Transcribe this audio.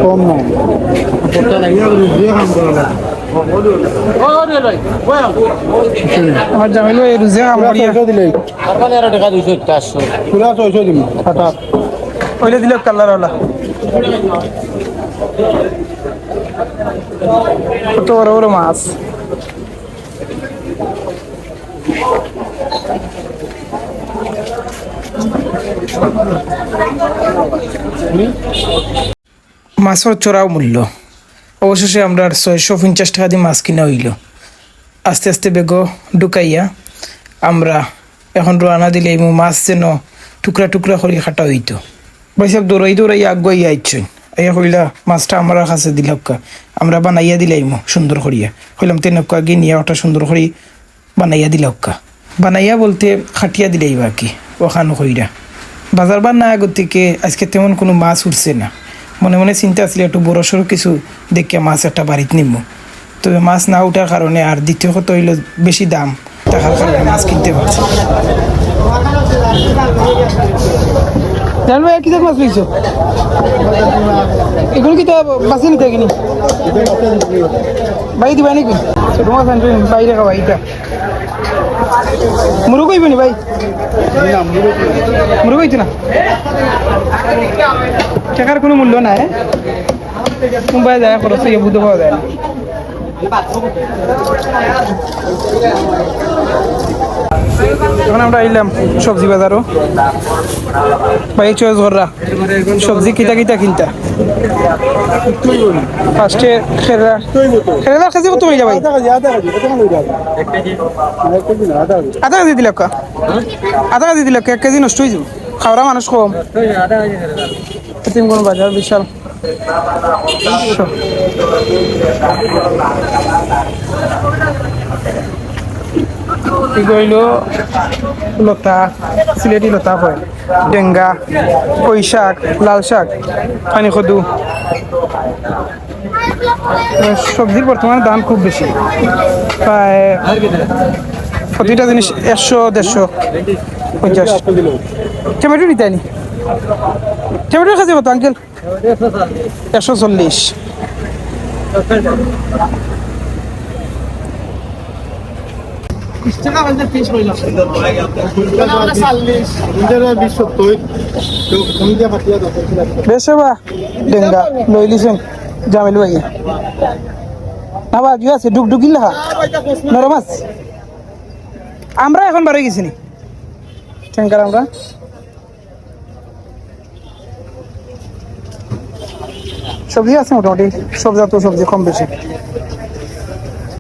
কম না আমার জামাইলো এই রুজে কাম করিয়া দিলে টাকা 200 পুরা 600 দিন হঠাৎ ওইলে দিল কালার ওলা কত বড় বড় মাছ মাছের চড়াও মূল্য অবশেষে আমরা 650 টাকা দিয়ে মাছ কিনা হইল আস্তে আস্তে বেগ ঢুকাইয়া আমরা এখন রানা দিলে এই মাছ যেন টুকরা টুকরা করে খাটা হইতো বৈশাখ দৌড়াই দৌড়াই আগুয়াইয়া আইছেন আইয়া কইলা মাছটা আমার কাছে দিলক্কা আমরা বানাইয়া দিলাইমো সুন্দর করিয়া কইলাম তেনক্কা গিয়ে নিয়ে ওটা সুন্দর করে বানাইয়া দিলক্কা বানাইয়া বলতে খাটিয়া দিলাই বাকি ওখানো কইরা বাজার বার না আগর থেকে আজকে তেমন কোনো মাছ উঠছে না মনে মনে চিন্তা আসলে একটু বড় সড়ো কিছু দেখিয়া মাছ একটা বাড়িতে নিব তবে মাছ না উঠার কারণে আর দ্বিতীয় কথা হইল বেশি দাম টাকার কারণে মাছ কিনতে পারছি জানবো কি মাছ লইছ এগুলো কি তো বাসি নিতে কিনি ভাই দিবা নাকি ছোট মাছ আনবে বাইরে খাওয়া এইটা মুরু কইব নি ভাই মুরু কইছে না টাকার কোনো মূল্য নাই মুম্বাই যায় খরচ হয়ে বুঝতে পাওয়া যায় না এখন আমরা আইলাম সবজি বাজারও ভাই চয়েস ঘররা সবজি কিতা কিতা কিনতা ফার্স্টে খেলা খেলার কাছে কত হইলা ভাই আধা কেজি দিল আধা কেজি দিল 1 কেজি নষ্ট হয়ে যাব খাওয়া মানুষ কম কোন বাজার বিশাল এগুলো লতা সিলেটি লতা হয় ডেঙ্গা কই শাক লাল শাক পানি কদু সবজির বর্তমানে দাম খুব বেশি প্রায় প্রতিটা জিনিস 100-150 টমেটো নিতে নি টমেটোর কাছে কত আঙ্কেল 140 বেশ বা ডেঙ্গা লই লিছেন জামিল ভাই না বা কি আছে ডুগডুগিল না নরম আছে আমরা এখন বাড়ি গেছি নি ট্যাঙ্কার আমরা সবজি আছে মোটামুটি সব জাতীয় সবজি কম বেশি